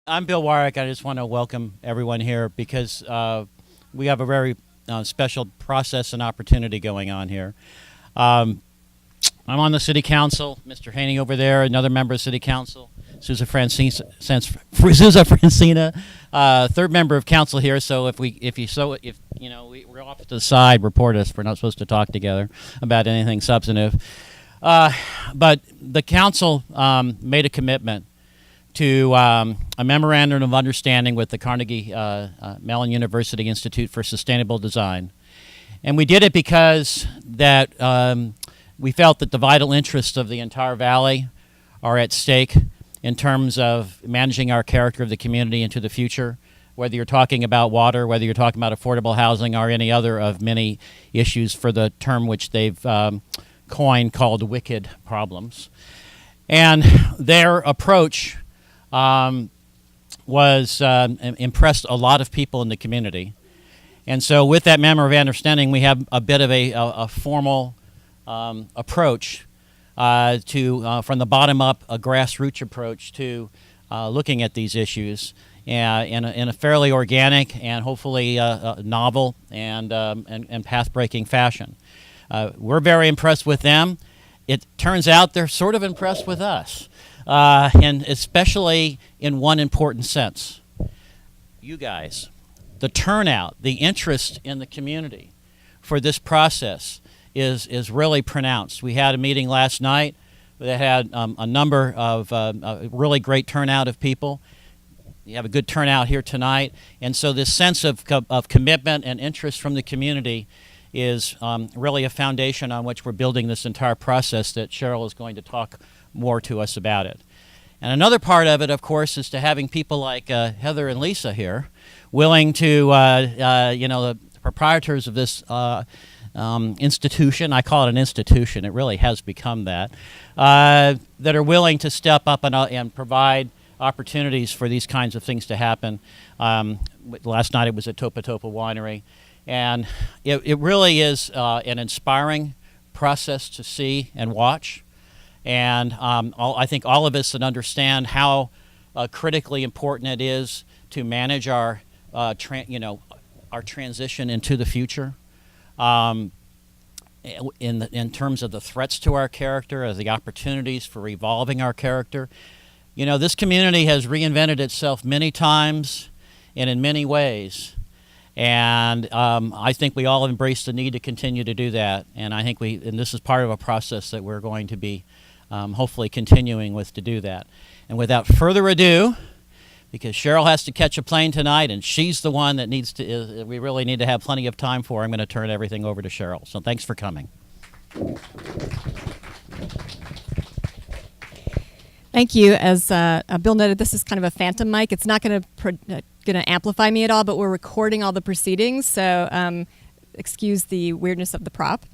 I'm Bill Weirick. I just want to welcome everyone here because we have a very special process and opportunity going on here. I'm on the City Council. Mr. Haney over there, another member of City Council. Susa Francina, third member of council here. So if we're off to the side, report us. We're not supposed to talk together about anything substantive. But the council made a commitment to a memorandum of understanding with the Carnegie Mellon University Institute for Sustainable Design. And we did it because that we felt that the vital interests of the entire valley are at stake in terms of managing our character of the community into the future, whether you're talking about water, whether you're talking about affordable housing, or any other of many issues for the term which they've coined called wicked problems. And their approach impressed a lot of people in the community. And so with that memorandum of understanding, we have a bit of a formal approach from the bottom up, a grassroots approach to looking at these issues in a fairly organic and hopefully novel and path-breaking fashion. We're very impressed with them. It turns out they're sort of impressed with us, and especially in one important sense. You guys, the turnout, the interest in the community for this process is really pronounced. We had a meeting last night that had a number of really great turnout of people. You have a good turnout here tonight, and so this sense of commitment and interest from the community is really a foundation on which we're building this entire process that Cheryl is going to talk more to us about it. And another part of it, of course, is to having people like Heather and Lisa here willing to, the proprietors of this institution, I call it an institution, it really has become that, that are willing to step up and provide opportunities for these kinds of things to happen. Last night it was at Topa Topa Winery. And it really is an inspiring process to see and watch. And I think all of us that understand how critically important it is to manage our transition into the future, in terms of the threats to our character, as the opportunities for evolving our character. You know, this community has reinvented itself many times and in many ways. And I think we all embrace the need to continue to do that. And I think and this is part of a process that we're going to be hopefully continuing with to do that. And without further ado, because Cheryl has to catch a plane tonight, and she's the one that we really need to have plenty of time for, I'm going to turn everything over to Cheryl. So thanks for coming. Thank you. As Bill noted, this is kind of a phantom mic. It's not going to amplify me at all, but we're recording all the proceedings, so excuse the weirdness of the prop.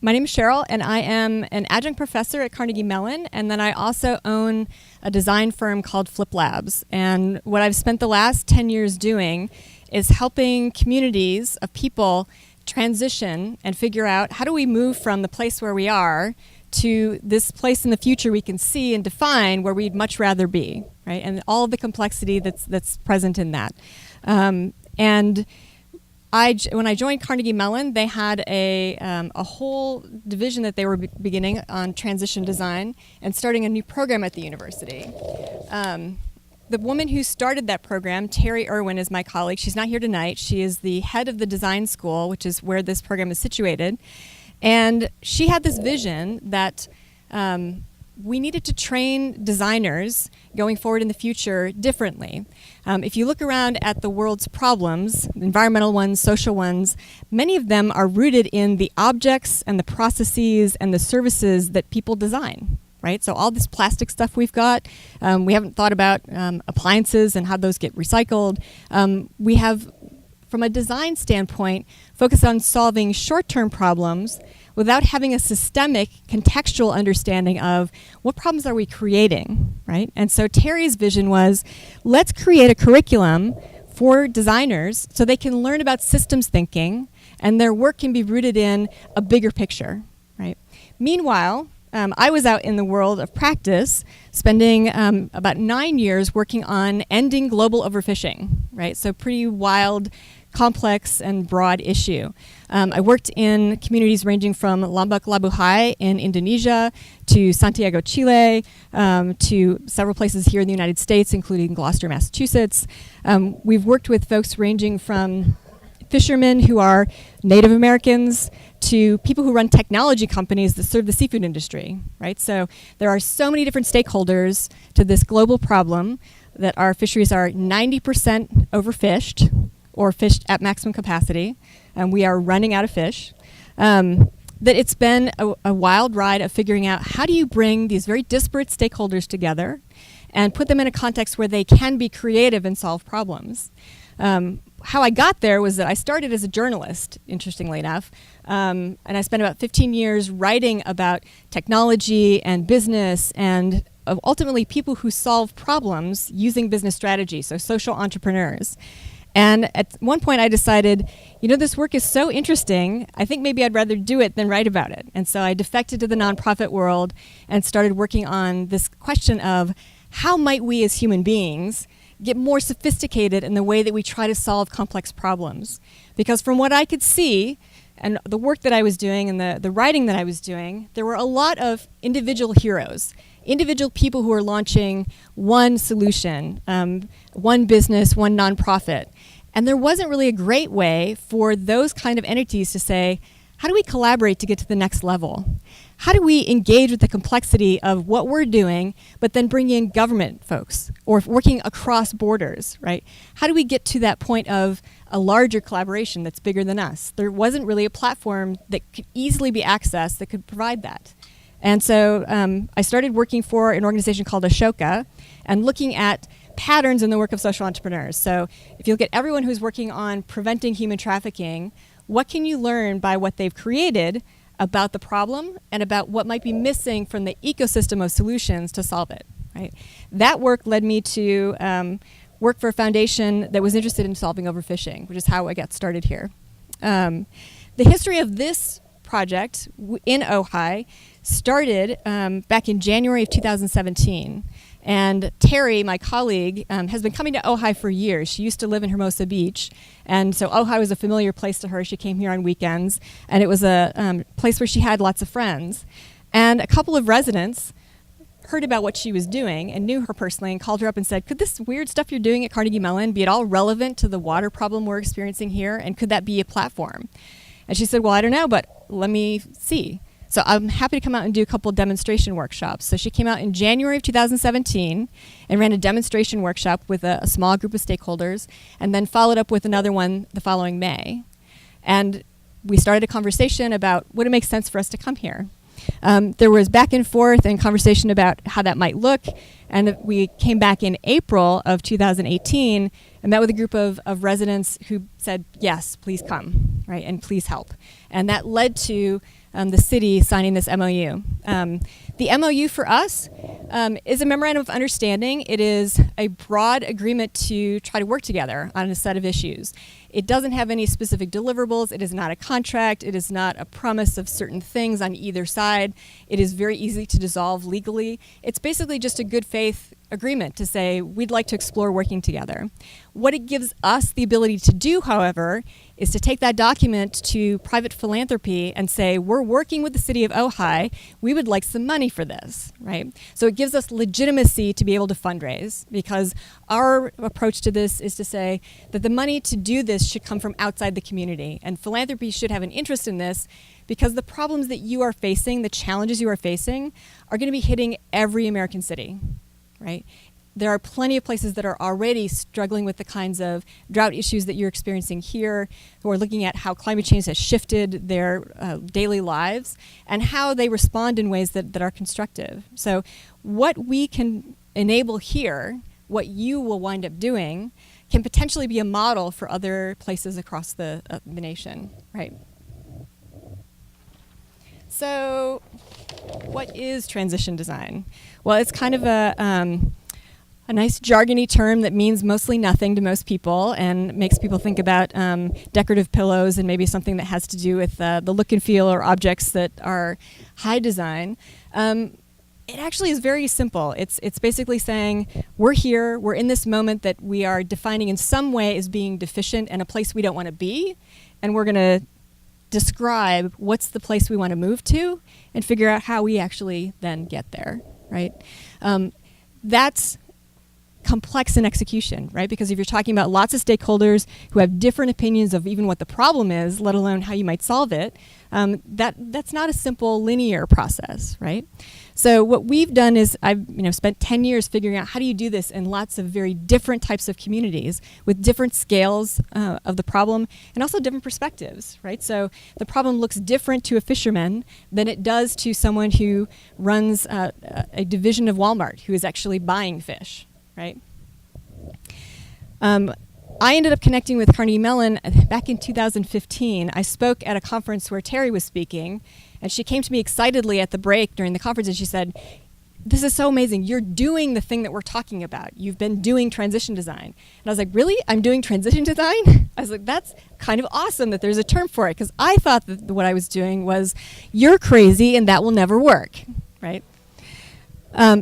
My name is Cheryl, and I am an adjunct professor at Carnegie Mellon, and then I also own a design firm called Flip Labs. And what I've spent the last 10 years doing is helping communities of people transition and figure out how do we move from the place where we are to this place in the future we can see and define where we'd much rather be, right? And all of the complexity that's present in that. When I joined Carnegie Mellon, they had a whole division that they were beginning on transition design and starting a new program at the university. The woman who started that program, Terry Irwin, is my colleague. She's not here tonight. She is the head of the design school, which is where this program is situated. And she had this vision that we needed to train designers going forward in the future differently. If you look around at the world's problems, environmental ones, social ones, many of them are rooted in the objects and the processes and the services that people design, right? So all this plastic stuff we've got, we haven't thought about appliances and how those get recycled. We have, from a design standpoint, focused on solving short-term problems without having a systemic, contextual understanding of what problems are we creating, right? And so Terry's vision was, let's create a curriculum for designers so they can learn about systems thinking and their work can be rooted in a bigger picture, right? Meanwhile, I was out in the world of practice, spending about 9 years working on ending global overfishing, right? So pretty wild, complex, and broad issue. I worked in communities ranging from Lombok Labuhai in Indonesia to Santiago, Chile, to several places here in the United States, including Gloucester, Massachusetts. We've worked with folks ranging from fishermen who are Native Americans to people who run technology companies that serve the seafood industry, right? So there are so many different stakeholders to this global problem that our fisheries are 90% overfished or fished at maximum capacity, and we are running out of fish. That it's been a wild ride of figuring out how do you bring these very disparate stakeholders together and put them in a context where they can be creative and solve problems. How I got there was that I started as a journalist, interestingly enough, and I spent about 15 years writing about technology and business and ultimately people who solve problems using business strategy, so social entrepreneurs. And at one point I decided, this work is so interesting, I think maybe I'd rather do it than write about it. And so I defected to the nonprofit world and started working on this question of how might we as human beings get more sophisticated in the way that we try to solve complex problems. Because from what I could see, and the work that I was doing and the writing that I was doing, there were a lot of individual heroes, individual people who were launching one solution, one business, one nonprofit. And there wasn't really a great way for those kind of entities to say, how do we collaborate to get to the next level? How do we engage with the complexity of what we're doing, but then bring in government folks or working across borders, right? How do we get to that point of a larger collaboration that's bigger than us? There wasn't really a platform that could easily be accessed that could provide that. And so I started working for an organization called Ashoka and looking at patterns in the work of social entrepreneurs. So if you look at everyone who's working on preventing human trafficking, what can you learn by what they've created about the problem and about what might be missing from the ecosystem of solutions to solve it, right? That work led me to work for a foundation that was interested in solving overfishing, which is how I got started here. The history of this project in Ojai started back in January of 2017. And Terry, my colleague, has been coming to Ojai for years. She used to live in Hermosa Beach, and so Ojai was a familiar place to her. She came here on weekends, and it was a place where she had lots of friends. And a couple of residents heard about what she was doing and knew her personally and called her up and said, could this weird stuff you're doing at Carnegie Mellon be at all relevant to the water problem we're experiencing here, and could that be a platform? And she said, well, I don't know, but let me see. So I'm happy to come out and do a couple of demonstration workshops. So she came out in January of 2017 and ran a demonstration workshop with a small group of stakeholders, and then followed up with another one the following May. And we started a conversation about would it make sense for us to come here. There was back and forth and conversation about how that might look, and we came back in April of 2018 and met with a group of residents who said, yes, please come, right, and please help. And that led to the city signing this MOU. The MOU for us is a memorandum of understanding. It is a broad agreement to try to work together on a set of issues. It doesn't have any specific deliverables. It is not a contract. It is not a promise of certain things on either side. It is very easy to dissolve legally. It's basically just a good faith agreement to say we'd like to explore working together. What it gives us the ability to do, however, is to take that document to private philanthropy and say, we're working with the city of Ojai, we would like some money for this, right? So it gives us legitimacy to be able to fundraise, because our approach to this is to say that the money to do this should come from outside the community, and philanthropy should have an interest in this because the problems that you are facing, the challenges you are facing, are going to be hitting every American city, right? There are plenty of places that are already struggling with the kinds of drought issues that you're experiencing here, who are looking at how climate change has shifted their daily lives and how they respond in ways that are constructive. So what we can enable here, what you will wind up doing, can potentially be a model for other places across the nation, right? So what is transition design? Well, it's kind of a a nice jargony term that means mostly nothing to most people and makes people think about decorative pillows and maybe something that has to do with the look and feel or objects that are high design. It actually is very simple. It's basically saying we're here, we're in this moment that we are defining in some way as being deficient and a place we don't want to be, and we're going to describe what's the place we want to move to and figure out how we actually then get there, right? That's complex in execution, right? Because if you're talking about lots of stakeholders who have different opinions of even what the problem is, let alone how you might solve it, that's not a simple linear process, right? So what we've done is I've spent 10 years figuring out how do you do this in lots of very different types of communities with different scales of the problem and also different perspectives, right? So the problem looks different to a fisherman than it does to someone who runs a division of Walmart who is actually buying fish, right? I ended up connecting with Carnegie Mellon back in 2015. I spoke at a conference where Terry was speaking, and she came to me excitedly at the break during the conference, and she said, "This is so amazing. You're doing the thing that we're talking about. You've been doing transition design." And I was like, "Really? I'm doing transition design?" I was like, "That's kind of awesome that there's a term for it," because I thought that what I was doing was, you're crazy and that will never work, right?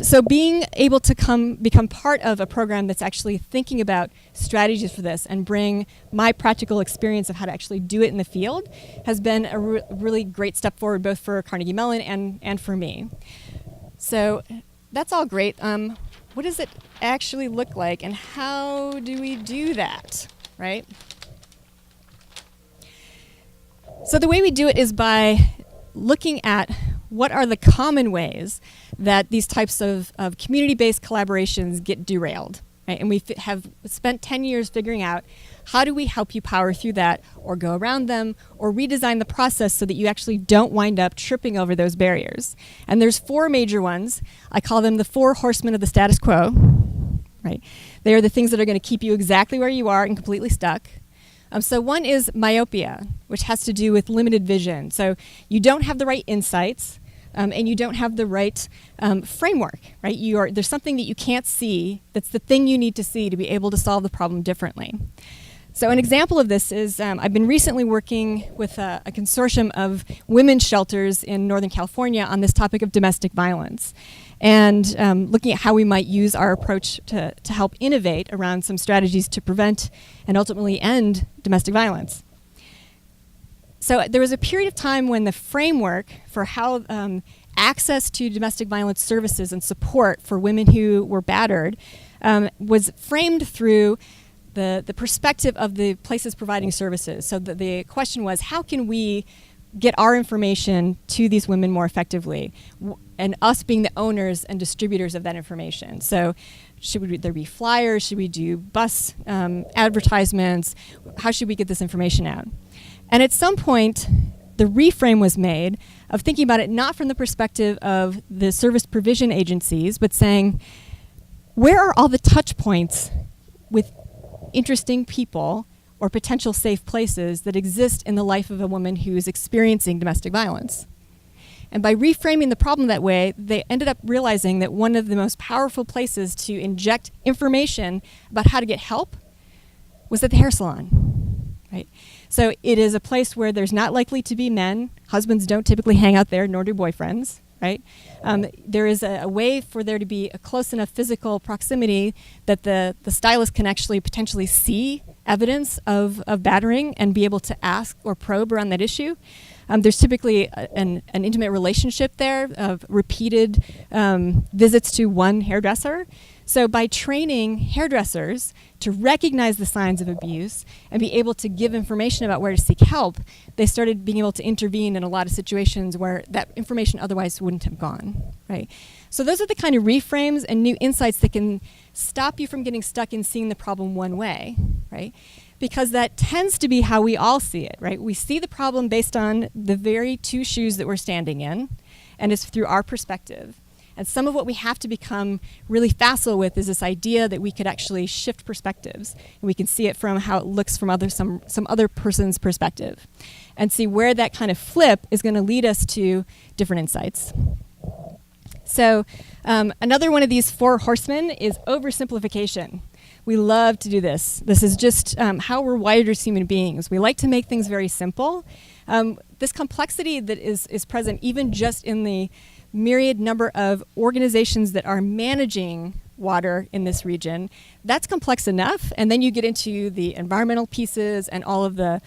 So being able to become part of a program that's actually thinking about strategies for this and bring my practical experience of how to actually do it in the field has been a really great step forward, both for Carnegie Mellon and for me. So that's all great. What does it actually look like, and how do we do that, right? So the way we do it is by looking at what are the common ways that these types of community-based collaborations get derailed, right? And we have spent 10 years figuring out how do we help you power through that or go around them or redesign the process so that you actually don't wind up tripping over those barriers. And there's 4 major ones. I call them the 4 horsemen of the status quo, right? They are the things that are going to keep you exactly where you are and completely stuck. So one is myopia, which has to do with limited vision. So you don't have the right insights, and you don't have the right framework, right? There's something that you can't see that's the thing you need to see to be able to solve the problem differently. So an example of this is I've been recently working with a consortium of women's shelters in Northern California on this topic of domestic violence, and looking at how we might use our approach to help innovate around some strategies to prevent and ultimately end domestic violence. So there was a period of time when the framework for how access to domestic violence services and support for women who were battered was framed through the perspective of the places providing services. So the question was, how can we get our information to these women more effectively, and us being the owners and distributors of that information? So should there be flyers? Should we do bus advertisements? How should we get this information out? And at some point, the reframe was made of thinking about it not from the perspective of the service provision agencies, but saying, where are all the touch points with interesting people or potential safe places that exist in the life of a woman who is experiencing domestic violence? And by reframing the problem that way, they ended up realizing that one of the most powerful places to inject information about how to get help was at the hair salon, right? So it is a place where there's not likely to be men. Husbands don't typically hang out there, nor do boyfriends, right? There is a way for there to be a close enough physical proximity that the stylist can actually potentially see evidence of battering and be able to ask or probe around that issue. There's typically an intimate relationship there of repeated visits to one hairdresser. So by training hairdressers to recognize the signs of abuse and be able to give information about where to seek help, they started being able to intervene in a lot of situations where that information otherwise wouldn't have gone, right? So those are the kind of reframes and new insights that can stop you from getting stuck in seeing the problem one way, right? Because that tends to be how we all see it, right? We see the problem based on the very 2 shoes that we're standing in, and it's through our perspective. And some of what we have to become really facile with is this idea that we could actually shift perspectives, and we can see it from how it looks from some other person's perspective, and see where that kind of flip is going to lead us to different insights. So another one of these four horsemen is oversimplification. We love to do this. This is just how we're wired as human beings. We like to make things very simple. This complexity that is present even just in the myriad number of organizations that are managing water in this region, that's complex enough. And then you get into the environmental pieces and all of the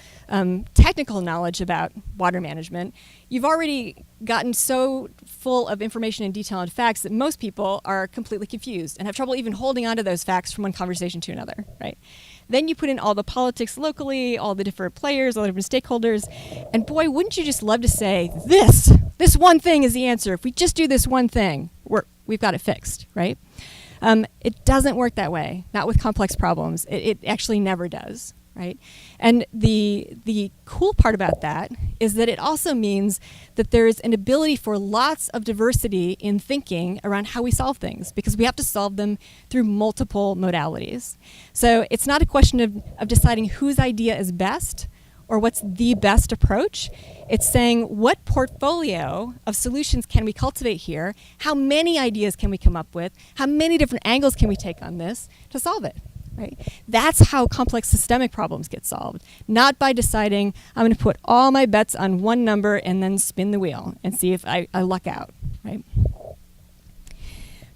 technical knowledge about water management. You've already gotten so full of information and detail and facts that most people are completely confused and have trouble even holding on to those facts from one conversation to another, right? Then you put in all the politics locally, all the different players, all the different stakeholders, and boy, wouldn't you just love to say, this one thing is the answer. If we just do this one thing, we've got it fixed, right? It doesn't work that way, not with complex problems. It actually never does, right? And the cool part about that is that it also means that there's an ability for lots of diversity in thinking around how we solve things, because we have to solve them through multiple modalities. So it's not a question of deciding whose idea is best or what's the best approach. It's saying, what portfolio of solutions can we cultivate here? How many ideas can we come up with? How many different angles can we take on this to solve it? Right? That's how complex systemic problems get solved. Not by deciding, I'm going to put all my bets on one number and then spin the wheel and see if I luck out. Right?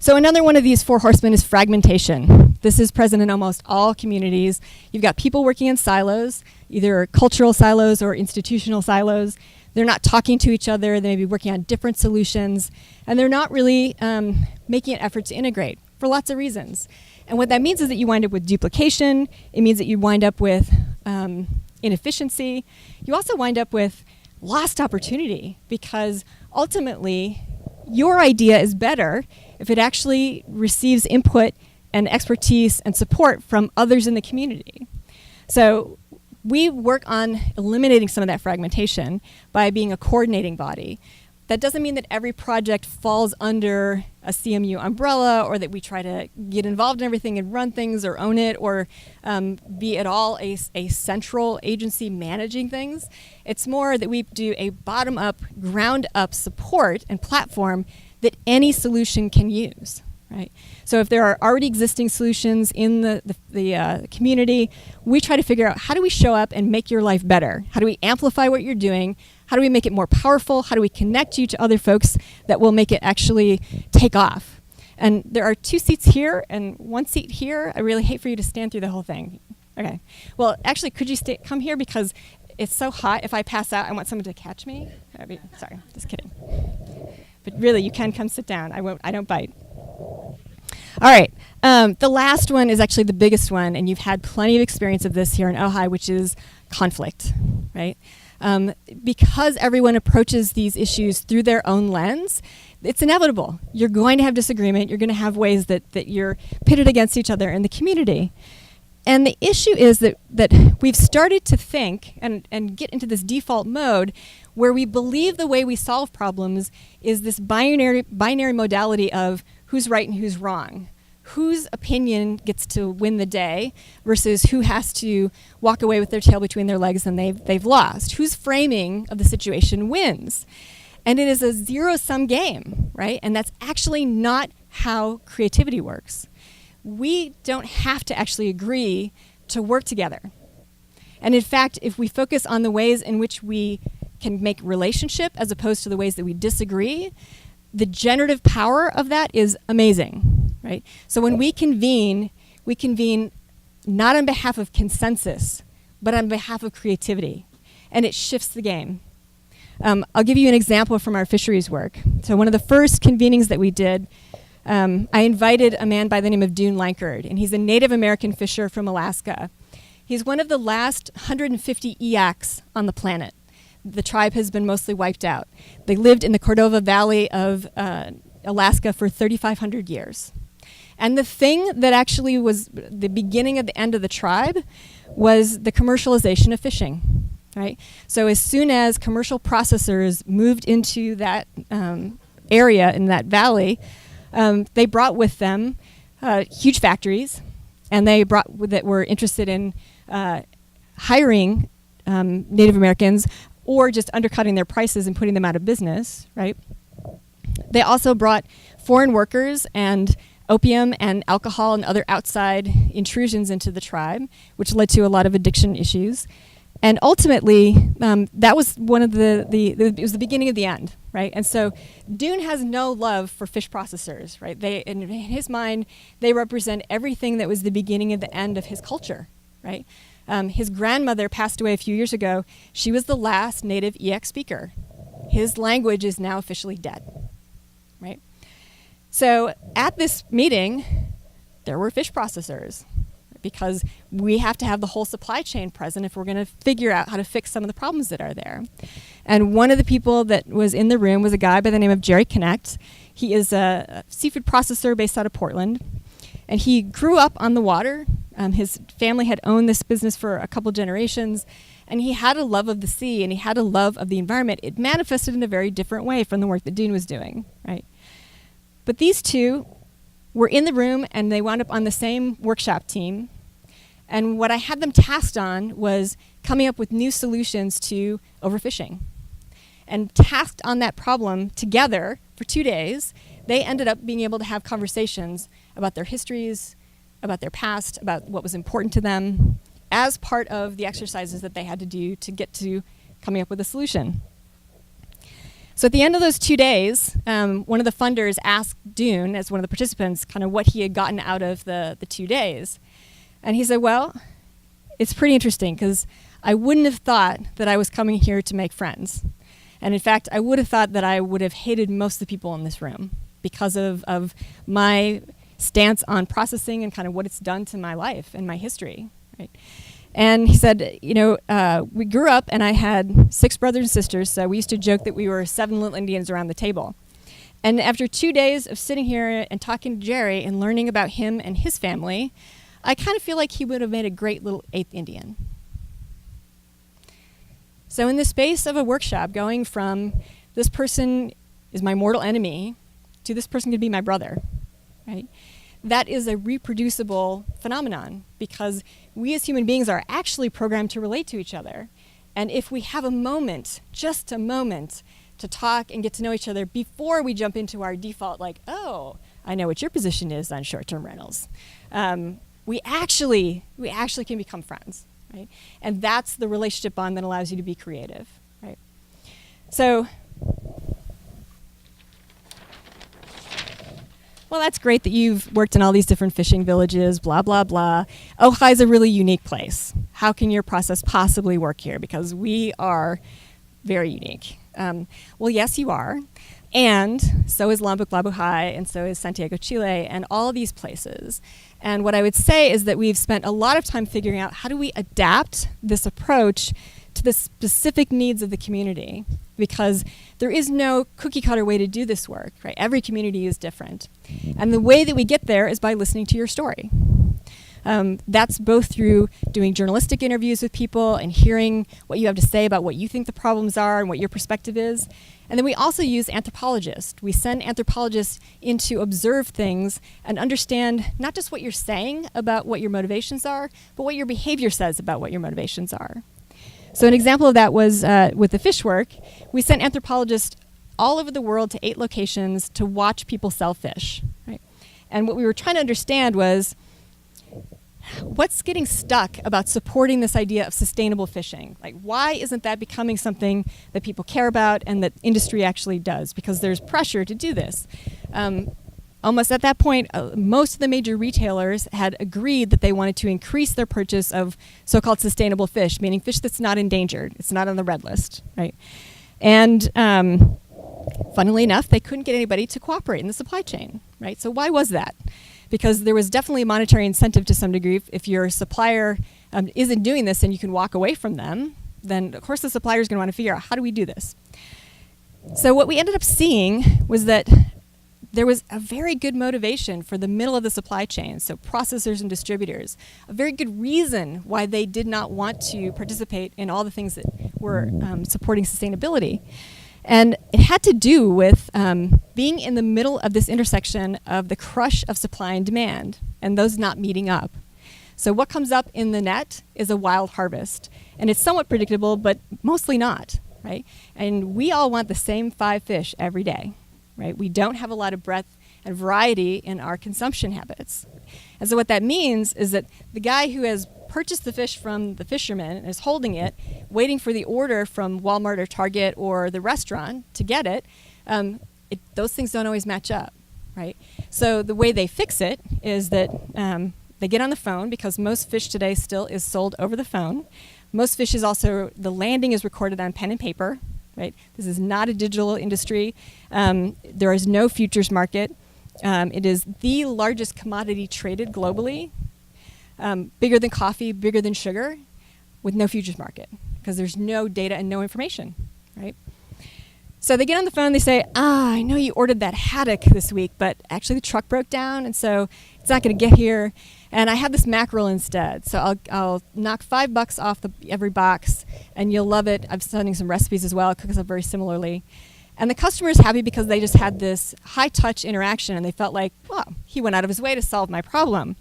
So another one of these four horsemen is fragmentation. This is present in almost all communities. You've got people working in silos, either cultural silos or institutional silos. They're not talking to each other. They may be working on different solutions, and they're not really making an effort to integrate for lots of reasons. And what that means is that you wind up with duplication. It means that you wind up with inefficiency. You also wind up with lost opportunity, because ultimately your idea is better if it actually receives input and expertise and support from others in the community. So we work on eliminating some of that fragmentation by being a coordinating body. That doesn't mean that every project falls under a CMU umbrella, or that we try to get involved in everything and run things or own it, or be at all a central agency managing things. It's more that we do a bottom-up, ground-up support and platform that any solution can use. Right? So if there are already existing solutions in the community, we try to figure out, how do we show up and make your life better? How do we amplify what you're doing? How do we make it more powerful? How do we connect you to other folks that will make it actually take off? And there are 2 seats here and 1 seat here. I really hate for you to stand through the whole thing. Okay. Well, actually, could you come here, because it's so hot. If I pass out, I want someone to catch me. Sorry, just kidding. But really, you can come sit down. I don't bite. All right. The last one is actually the biggest one, and you've had plenty of experience of this here in Ojai, which is conflict, right? Because everyone approaches these issues through their own lens, it's inevitable. You're going to have disagreement. You're going to have ways that you're pitted against each other in the community. And the issue is that we've started to think and get into this default mode where we believe the way we solve problems is this binary modality of who's right and who's wrong, whose opinion gets to win the day versus who has to walk away with their tail between their legs and they've lost, whose framing of the situation wins. And it is a zero-sum game, right? And that's actually not how creativity works. We don't have to actually agree to work together. And in fact, if we focus on the ways in which we can make relationship as opposed to the ways that we disagree, the generative power of that is amazing, right? So when we convene not on behalf of consensus, but on behalf of creativity, and it shifts the game. I'll give you an example from our fisheries work. So one of the first convenings that we did, I invited a man by the name of Dune Lankard, and he's a Native American fisher from Alaska. He's one of the last 150 EACs on the planet. The tribe has been mostly wiped out. They lived in the Cordova Valley of Alaska for 3,500 years. And the thing that actually was the beginning of the end of the tribe was the commercialization of fishing, right? So as soon as commercial processors moved into that area in that valley, they brought with them huge factories, and that were interested in hiring Native Americans or just undercutting their prices and putting them out of business, right? They also brought foreign workers and opium and alcohol and other outside intrusions into the tribe, which led to a lot of addiction issues. And ultimately, that was one of it was the beginning of the end, right? And so Dune has no love for fish processors, right? In his mind, they represent everything that was the beginning of the end of his culture, right? His grandmother passed away a few years ago. She was the last native EX speaker. His language is now officially dead, right? So at this meeting, there were fish processors, because we have to have the whole supply chain present if we're going to figure out how to fix some of the problems that are there. And one of the people that was in the room was a guy by the name of Jerry Connect. He is a seafood processor based out of Portland. And he grew up on the water. His family had owned this business for a couple generations. And he had a love of the sea, and he had a love of the environment. It manifested in a very different way from the work that Dune was doing, right? But these two were in the room, and they wound up on the same workshop team. And what I had them tasked on was coming up with new solutions to overfishing. And tasked on that problem together for 2 days, they ended up being able to have conversations about their histories, about their past, about what was important to them, as part of the exercises that they had to do to get to coming up with a solution. So at the end of those 2 days, one of the funders asked Dune, as one of the participants, kind of what he had gotten out of the 2 days. And he said, well, it's pretty interesting, because I wouldn't have thought that I was coming here to make friends. And in fact, I would have thought that I would have hated most of the people in this room because of my stance on processing and kind of what it's done to my life and my history, right? And he said, we grew up, and I had 6 brothers and sisters, so we used to joke that we were 7 little Indians around the table. And after 2 days of sitting here and talking to Jerry and learning about him and his family, I kind of feel like he would have made a great little 8th Indian. So in the space of a workshop, going from this person is my mortal enemy to this person could be my brother, right? That is a reproducible phenomenon, because we as human beings are actually programmed to relate to each other. And if we have a moment, just a moment, to talk and get to know each other before we jump into our default, like, oh, I know what your position is on short-term rentals, we actually can become friends, right? And that's the relationship bond that allows you to be creative, right? So, well, that's great that you've worked in all these different fishing villages, blah, blah, blah. Ojai is a really unique place. How can your process possibly work here? Because we are very unique. Well, yes, you are. And so is Lombok Labuhai, and so is Santiago, Chile, and all of these places. And what I would say is that we've spent a lot of time figuring out how do we adapt this approach to the specific needs of the community, because there is no cookie cutter way to do this work, right? Every community is different. And the way that we get there is by listening to your story. That's both through doing journalistic interviews with people and hearing what you have to say about what you think the problems are and what your perspective is. And then we also use anthropologists. We send anthropologists in to observe things and understand not just what you're saying about what your motivations are, but what your behavior says about what your motivations are. So an example of that was with the fish work. We sent anthropologists all over the world to 8 locations to watch people sell fish, right? And what we were trying to understand was, what's getting stuck about supporting this idea of sustainable fishing? Like, why isn't that becoming something that people care about and that industry actually does? Because there's pressure to do this. Almost at that point, most of the major retailers had agreed that they wanted to increase their purchase of so-called sustainable fish, meaning fish that's not endangered. It's not on the red list, right? And funnily enough, they couldn't get anybody to cooperate in the supply chain, right? So why was that? Because there was definitely a monetary incentive to some degree. If your supplier isn't doing this and you can walk away from them, then of course the supplier is going to want to figure out, how do we do this? So what we ended up seeing was that there was a very good motivation for the middle of the supply chain, so processors and distributors, a very good reason why they did not want to participate in all the things that were supporting sustainability. And it had to do with being in the middle of this intersection of the crush of supply and demand, and those not meeting up. So what comes up in the net is a wild harvest. And it's somewhat predictable, but mostly not, right? And we all want the same 5 fish every day, right? We don't have a lot of breadth and variety in our consumption habits. And so what that means is that the guy who has purchased the fish from the fisherman and is holding it, waiting for the order from Walmart or Target or the restaurant to get it, those things don't always match up, right? So the way they fix it is that they get on the phone, because most fish today still is sold over the phone. Most fish is also, the landing is recorded on pen and paper, right? This is not a digital industry. There is no futures market. It is the largest commodity traded globally, bigger than coffee, bigger than sugar, with no futures market, because there's no data and no information, right? So they get on the phone, they say, I know you ordered that haddock this week, but actually the truck broke down, and so it's not going to get here. And I have this mackerel instead, so I'll knock $5 off every box, and you'll love it. I'm sending some recipes as well. It cooks up very similarly. And the customer is happy because they just had this high-touch interaction, and they felt like, well, he went out of his way to solve my problem.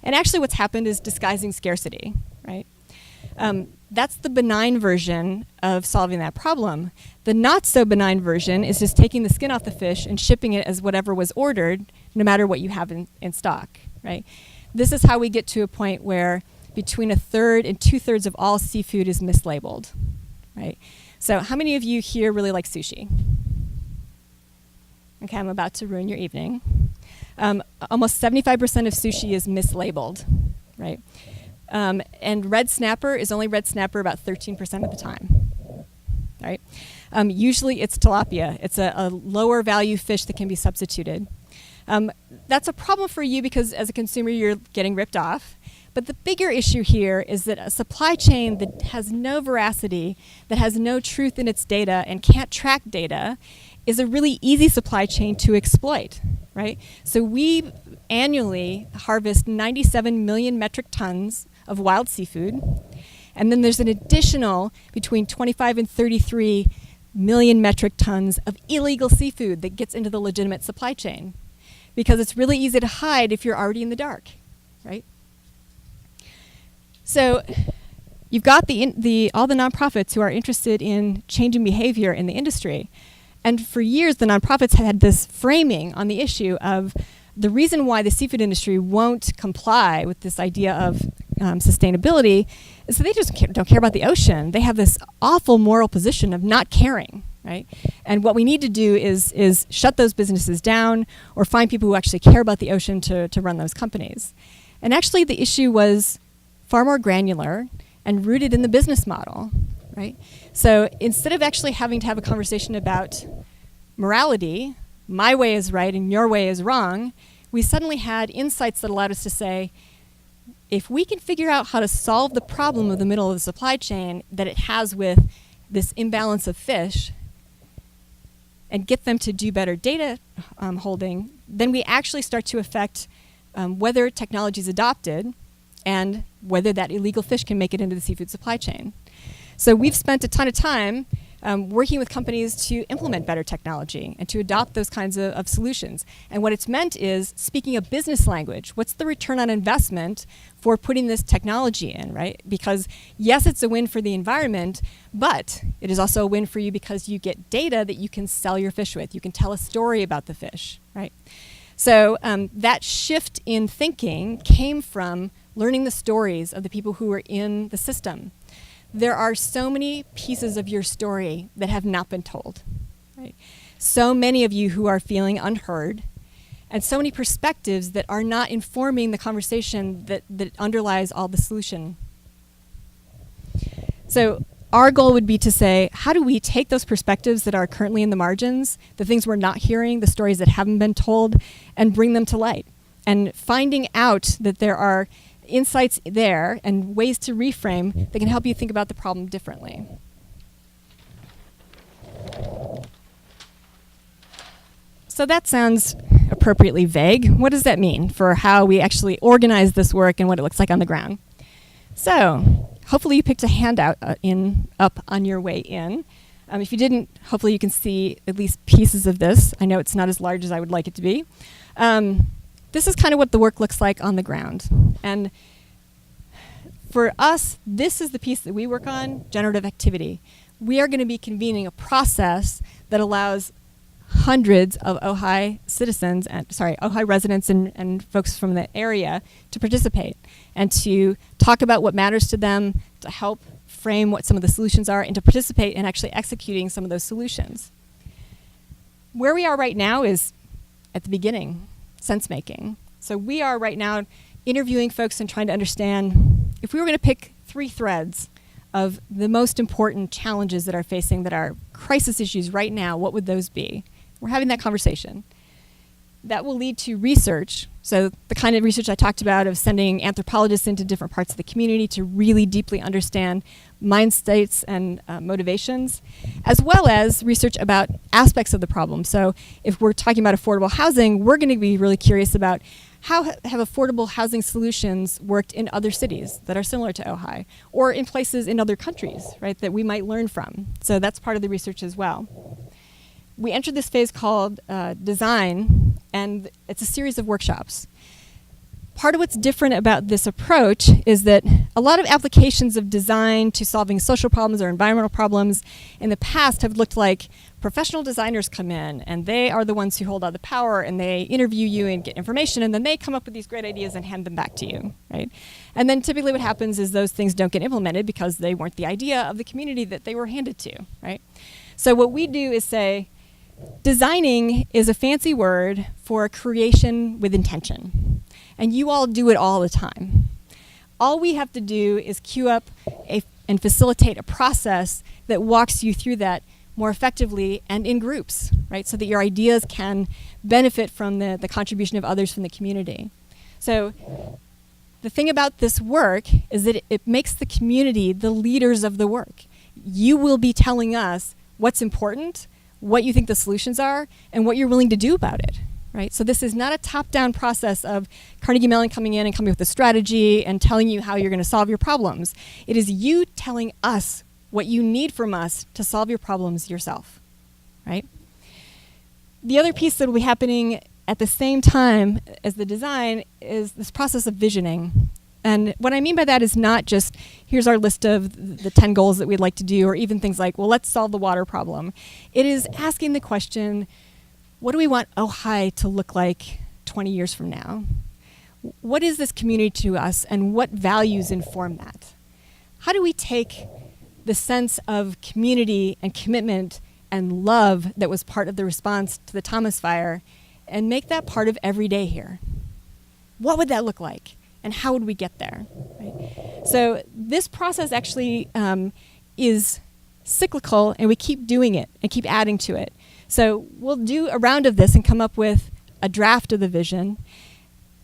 And actually what's happened is disguising scarcity, right? That's the benign version of solving that problem. The not-so-benign version is just taking the skin off the fish and shipping it as whatever was ordered, no matter what you have in stock, right? This is how we get to a point where between 1/3 and 2/3 of all seafood is mislabeled, right? So how many of you here really like sushi? Okay, I'm about to ruin your evening. Almost 75% of sushi is mislabeled, right? And red snapper is only red snapper about 13% of the time, right? Usually it's tilapia. It's a lower value fish that can be substituted. That's a problem for you because as a consumer you're getting ripped off. But the bigger issue here is that a supply chain that has no veracity, that has no truth in its data and can't track data, is a really easy supply chain to exploit, right? So we annually harvest 97 million metric tons of wild seafood, and then there's an additional between 25 and 33 million metric tons of illegal seafood that gets into the legitimate supply chain, because it's really easy to hide if you're already in the dark, right? So you've got all the nonprofits who are interested in changing behavior in the industry. And for years, the nonprofits had this framing on the issue of the reason why the seafood industry won't comply with this idea of sustainability is that they just don't care about the ocean. They have this awful moral position of not caring, right? And what we need to do is shut those businesses down or find people who actually care about the ocean to run those companies. And actually, the issue was far more granular and rooted in the business model, right? So instead of actually having to have a conversation about morality, my way is right and your way is wrong, we suddenly had insights that allowed us to say, if we can figure out how to solve the problem of the middle of the supply chain that it has with this imbalance of fish and get them to do better data holding, then we actually start to affect whether technology is adopted and whether that illegal fish can make it into the seafood supply chain. So we've spent a ton of time working with companies to implement better technology and to adopt those kinds of solutions. And what it's meant is speaking a business language. What's the return on investment for putting this technology in, right? Because yes, it's a win for the environment, but it is also a win for you because you get data that you can sell your fish with. You can tell a story about the fish, right? So that shift in thinking came from learning the stories of the people who were in the system. There are so many pieces of your story that have not been told, right? So many of you who are feeling unheard, and so many perspectives that are not informing the conversation that underlies all the solution. So our goal would be to say, how do we take those perspectives that are currently in the margins, the things we're not hearing, the stories that haven't been told, and bring them to light? And finding out that there are insights there and ways to reframe that can help you think about the problem differently. So that sounds appropriately vague. What does that mean for how we actually organize this work and what it looks like on the ground? So hopefully you picked a handout up on your way in. If you didn't, hopefully you can see at least pieces of this. I know it's not as large as I would like it to be. This is kind of what the work looks like on the ground. And for us, this is the piece that we work on, generative activity. We are going to be convening a process that allows hundreds of Ojai citizens, Ojai residents and folks from the area to participate and to talk about what matters to them, to help frame what some of the solutions are, and to participate in actually executing some of those solutions. Where we are right now is at the beginning, sense making. So we are right now interviewing folks and trying to understand, if we were going to pick 3 threads of the most important challenges that are facing, that are crisis issues right now, what would those be? We're having that conversation. That will lead to research. So the kind of research I talked about of sending anthropologists into different parts of the community to really deeply understand mind states and motivations, as well as research about aspects of the problem. So if we're talking about affordable housing, we're going to be really curious about how have affordable housing solutions worked in other cities that are similar to Ojai, or in places in other countries, right, that we might learn from. So that's part of the research as well. We entered this phase called design, and it's a series of workshops. Part of what's different about this approach is that a lot of applications of design to solving social problems or environmental problems in the past have looked like professional designers come in and they are the ones who hold all the power, and they interview you and get information, and then they come up with these great ideas and hand them back to you, right? And then typically what happens is those things don't get implemented because they weren't the idea of the community that they were handed to, right? So what we do is say, designing is a fancy word for creation with intention. And you all do it all the time. All we have to do is queue up and facilitate a process that walks you through that more effectively and in groups, right? So that your ideas can benefit from the contribution of others from the community. So the thing about this work is that it makes the community the leaders of the work. You will be telling us what's important, what you think the solutions are, and what you're willing to do about it. Right? So this is not a top-down process of Carnegie Mellon coming in and coming up with a strategy and telling you how you're going to solve your problems. It is you telling us what you need from us to solve your problems yourself. Right? The other piece that will be happening at the same time as the design is this process of visioning. And what I mean by that is not just, here's our list of the 10 goals that we'd like to do, or even things like, well, let's solve the water problem. It is asking the question, what do we want Ojai to look like 20 years from now? What is this community to us, and what values inform that? How do we take the sense of community and commitment and love that was part of the response to the Thomas Fire and make that part of every day here? What would that look like, and how would we get there? Right? So this process actually is cyclical, and we keep doing it and keep adding to it. So we'll do a round of this and come up with a draft of the vision.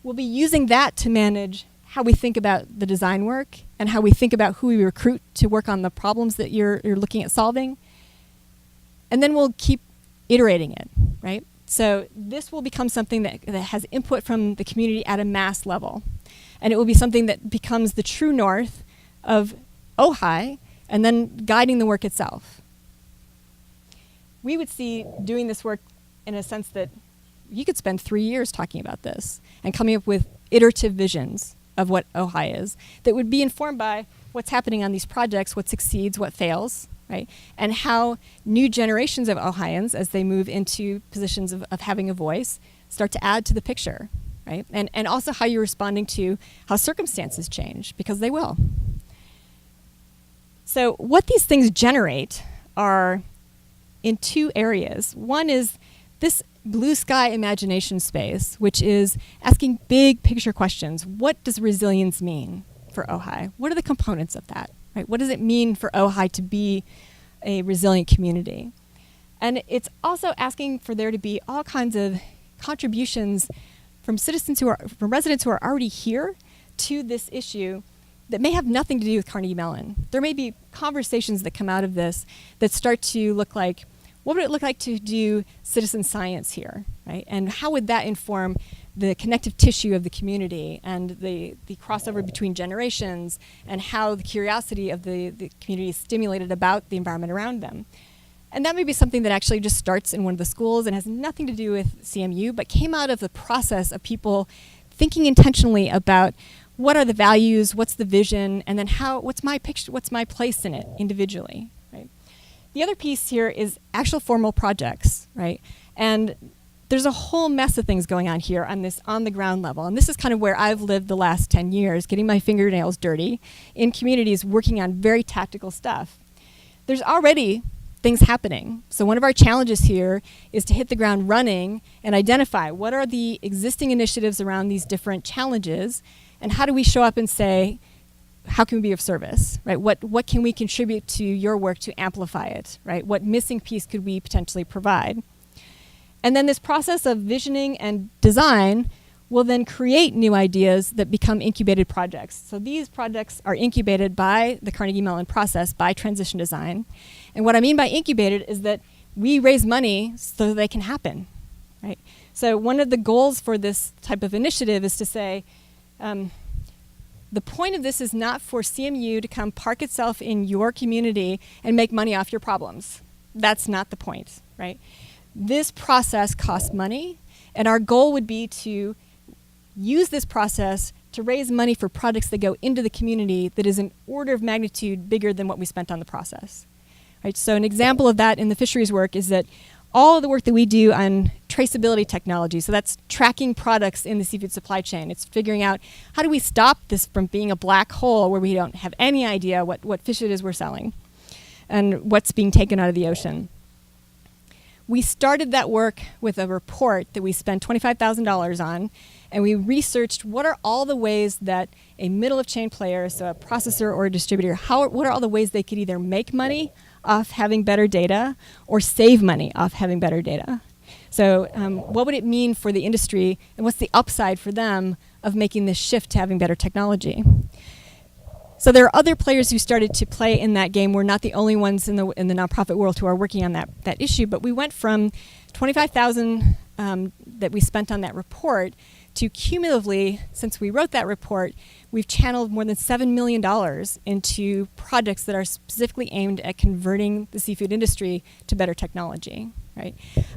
We'll be using that to manage how we think about the design work and how we think about who we recruit to work on the problems that you're looking at solving. And then we'll keep iterating it, right? So this will become something that has input from the community at a mass level. And it will be something that becomes the true north of Ojai and then guiding the work itself. We would see doing this work in a sense that you could spend 3 years talking about this and coming up with iterative visions of what Ojai is that would be informed by what's happening on these projects, what succeeds, what fails, right? And how new generations of Ojaians, as they move into positions of having a voice, start to add to the picture, right? And also how you're responding to how circumstances change, because they will. So what these things generate are in 2 areas. One is this blue sky imagination space, which is asking big picture questions. What does resilience mean for Ojai? What are the components of that? Right? What does it mean for Ojai to be a resilient community? And it's also asking for there to be all kinds of contributions from from residents who are already here to this issue that may have nothing to do with Carnegie Mellon. There may be conversations that come out of this that start to look like, what would it look like to do citizen science here, right? And how would that inform the connective tissue of the community and the crossover between generations, and how the curiosity of the community is stimulated about the environment around them? And that may be something that actually just starts in one of the schools and has nothing to do with CMU, but came out of the process of people thinking intentionally about what are the values, what's the vision, and then what's my picture, what's my place in it individually, right? The other piece here is actual formal projects, right? And there's a whole mess of things going on here on the ground level. And this is kind of where I've lived the last 10 years, getting my fingernails dirty in communities working on very tactical stuff. There's already things happening. So one of our challenges here is to hit the ground running and identify what are the existing initiatives around these different challenges, and how do we show up and say, how can we be of service, right? What can we contribute to your work to amplify it, right? What missing piece could we potentially provide? And then this process of visioning and design will then create new ideas that become incubated projects. So these projects are incubated by the Carnegie Mellon process, by Transition Design. And what I mean by incubated is that we raise money so they can happen, right? So one of the goals for this type of initiative is to say, the point of this is not for CMU to come park itself in your community and make money off your problems. That's not the point, right? This process costs money, and our goal would be to use this process to raise money for projects that go into the community that is an order of magnitude bigger than what we spent on the process. Right? So an example of that in the fisheries work is that all of the work that we do on traceability technology, so that's tracking products in the seafood supply chain. It's figuring out how do we stop this from being a black hole where we don't have any idea what fish it is we're selling and what's being taken out of the ocean. We started that work with a report that we spent $25,000 on, and we researched what are all the ways that a middle of chain player, so a processor or a distributor, what are all the ways they could either make money off having better data or save money off having better data. So what would it mean for the industry, and what's the upside for them of making this shift to having better technology? So there are other players who started to play in that game. We're not the only ones in the nonprofit world who are working on that issue, but we went from $25,000 that we spent on that report to cumulatively, since we wrote that report, we've channeled more than $7 million into projects that are specifically aimed at converting the seafood industry to better technology. Right?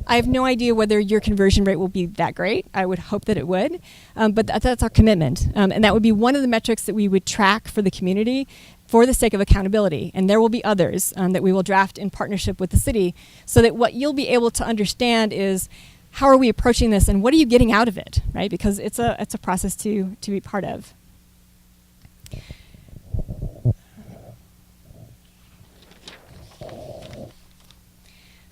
I have no idea whether your conversion rate will be that great. I would hope that it would, but that's our commitment. And that would be one of the metrics that we would track for the community for the sake of accountability. And there will be others that we will draft in partnership with the city, so that what you'll be able to understand is how are we approaching this and what are you getting out of it, right? Because it's a process to be part of.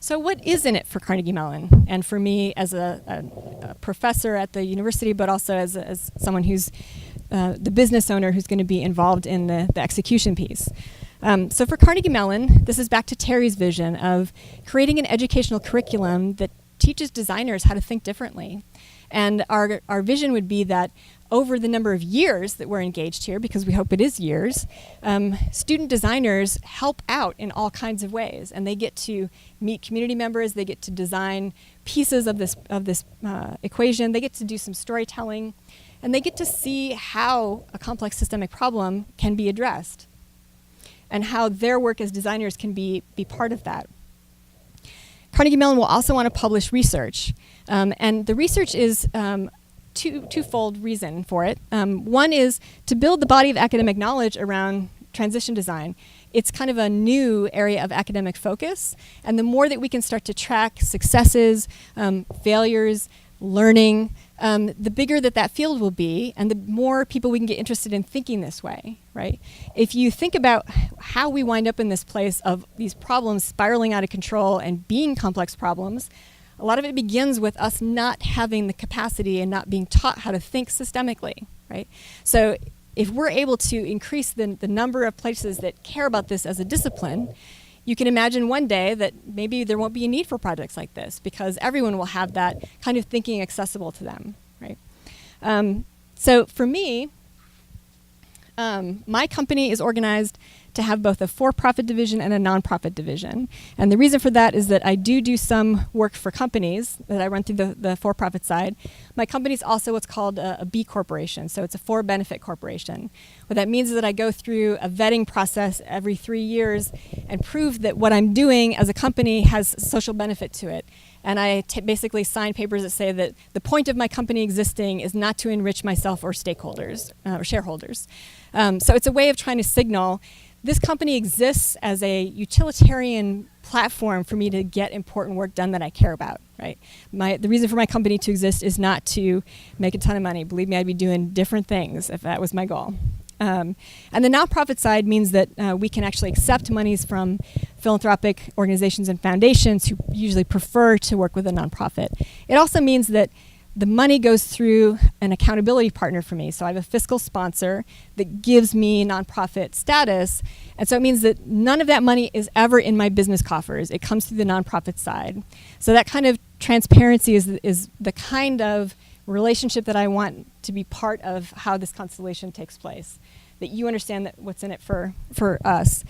So what is in it for Carnegie Mellon, and for me as a professor at the university, but also as someone who's the business owner who's going to be involved in the execution piece? So for Carnegie Mellon, this is back to Terry's vision of creating an educational curriculum that teaches designers how to think differently. And our vision would be that over the number of years that we're engaged here, because we hope it is years, student designers help out in all kinds of ways, and they get to meet community members, they get to design pieces of this equation, they get to do some storytelling, and they get to see how a complex systemic problem can be addressed, and how their work as designers can be part of that. Carnegie Mellon will also want to publish research, and the research is twofold reason for it. One is to build the body of academic knowledge around transition design. It's kind of a new area of academic focus, and the more that we can start to track successes, failures, learning, the bigger that field will be, and the more people we can get interested in thinking this way, right? If you think about how we wind up in this place of these problems spiraling out of control and being complex problems, a lot of it begins with us not having the capacity and not being taught how to think systemically, right? So if we're able to increase the number of places that care about this as a discipline, you can imagine one day that maybe there won't be a need for projects like this, because everyone will have that kind of thinking accessible to them, right? So for me, my company is organized to have both a for-profit division and a nonprofit division. And the reason for that is that I do some work for companies that I run through the for-profit side. My company is also what's called a B corporation, so it's a for-benefit corporation. What that means is that I go through a vetting process every 3 years and prove that what I'm doing as a company has social benefit to it. And I basically sign papers that say that the point of my company existing is not to enrich myself or stakeholders or shareholders. So it's a way of trying to signal this company exists as a utilitarian platform for me to get important work done that I care about, right? The reason for my company to exist is not to make a ton of money. Believe me, I'd be doing different things if that was my goal. And the nonprofit side means that we can actually accept monies from philanthropic organizations and foundations who usually prefer to work with a nonprofit. It also means that the money goes through an accountability partner for me. So I have a fiscal sponsor that gives me nonprofit status. And so it means that none of that money is ever in my business coffers. It comes through the nonprofit side. So that kind of transparency is the kind of relationship that I want to be part of how this constellation takes place, that you understand that what's in it for us.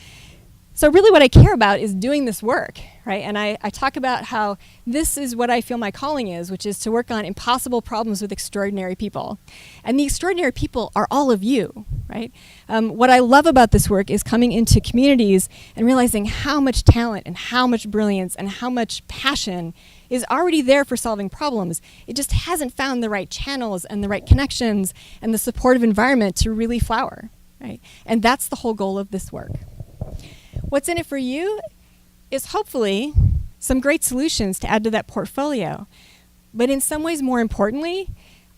So really what I care about is doing this work, right? And I talk about how this is what I feel my calling is, which is to work on impossible problems with extraordinary people. And the extraordinary people are all of you, right? What I love about this work is coming into communities and realizing how much talent and how much brilliance and how much passion is already there for solving problems. It just hasn't found the right channels and the right connections and the supportive environment to really flower, right? And that's the whole goal of this work. What's in it for you is hopefully some great solutions to add to that portfolio. But in some ways, more importantly,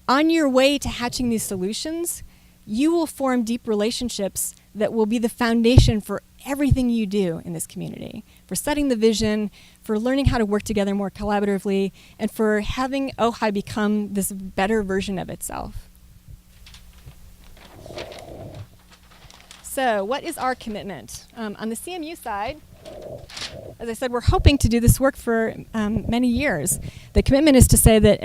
on your way to hatching these solutions, you will form deep relationships that will be the foundation for everything you do in this community, for setting the vision, for learning how to work together more collaboratively, and for having Ojai become this better version of itself. So what is our commitment? On the CMU side, as I said, we're hoping to do this work for many years. The commitment is to say that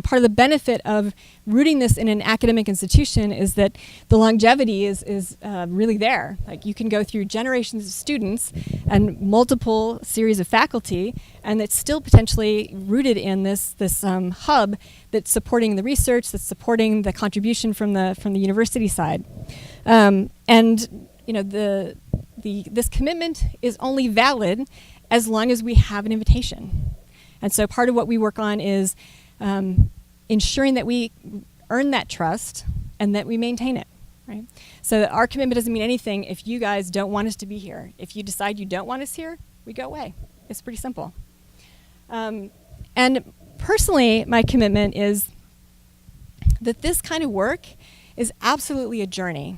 part of the benefit of rooting this in an academic institution is that the longevity is really there. Like you can go through generations of students and multiple series of faculty, and it's still potentially rooted in this hub that's supporting the research, that's supporting the contribution from the university side. This commitment is only valid as long as we have an invitation. And so part of what we work on is ensuring that we earn that trust and that we maintain it, right? So our commitment doesn't mean anything if you guys don't want us to be here. If you decide you don't want us here, we go away. It's pretty simple. And personally, my commitment is that this kind of work is absolutely a journey.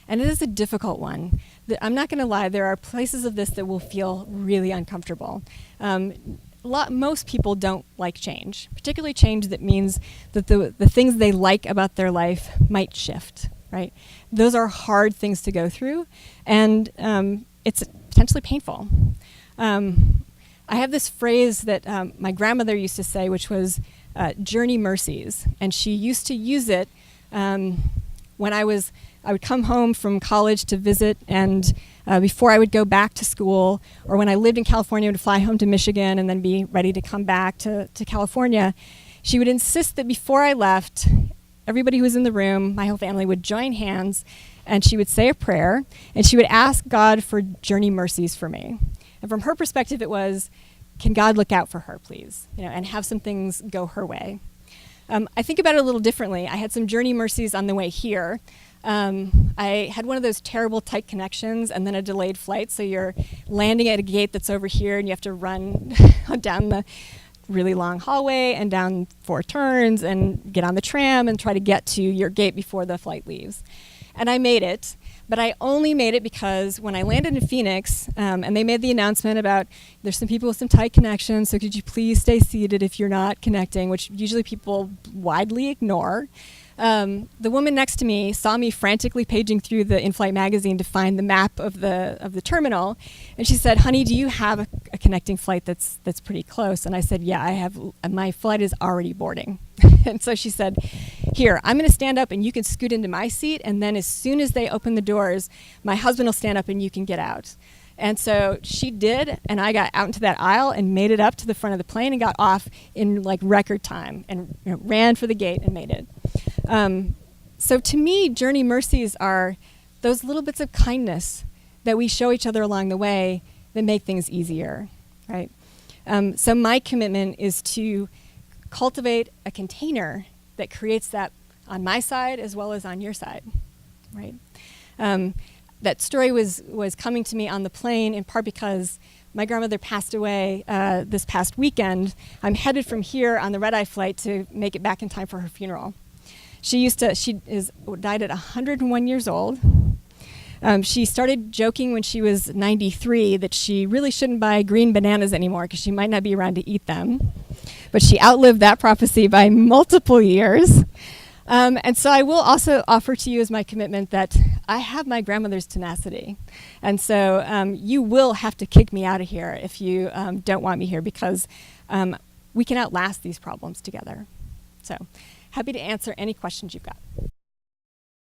And it is a difficult one. I'm not going to lie, there are places of this that will feel really uncomfortable. Most people don't like change, particularly change that means that the things they like about their life might shift, right? Those are hard things to go through, and it's potentially painful. I have this phrase that my grandmother used to say, which was journey mercies, and she used to use it when I would come home from college to visit, and before I would go back to school, or when I lived in California, I would fly home to Michigan and then be ready to come back to California. She would insist that before I left, everybody who was in the room, my whole family, would join hands, and she would say a prayer, and she would ask God for journey mercies for me. And from her perspective, it was, can God look out for her, please, and have some things go her way. I think about it a little differently. I had some journey mercies on the way here. I had one of those terrible tight connections and then a delayed flight, so you're landing at a gate that's over here and you have to run down the really long hallway and down 4 turns and get on the tram and try to get to your gate before the flight leaves. And I made it, but I only made it because when I landed in Phoenix and they made the announcement about there's some people with some tight connections, so could you please stay seated if you're not connecting, which usually people widely ignore. The woman next to me saw me frantically paging through the in-flight magazine to find the map of the terminal, and she said, "Honey, do you have a connecting flight that's pretty close?" And I said, "Yeah, I have. My flight is already boarding." And so she said, "Here, I'm going to stand up and you can scoot into my seat, and then as soon as they open the doors, my husband will stand up and you can get out." And so she did, and I got out into that aisle and made it up to the front of the plane and got off in like record time and ran for the gate and made it. So to me, journey mercies are those little bits of kindness that we show each other along the way that make things easier, right? So my commitment is to cultivate a container that creates that on my side as well as on your side, right? that story was coming to me on the plane, in part because my grandmother passed away this past weekend. I'm headed from here on the red-eye flight to make it back in time for her funeral. She died at 101 years old. She started joking when she was 93 that she really shouldn't buy green bananas anymore because she might not be around to eat them. But she outlived that prophecy by multiple years. And so I will also offer to you as my commitment that I have my grandmother's tenacity. And so you will have to kick me out of here if you don't want me here, because we can outlast these problems together. So happy to answer any questions you've got.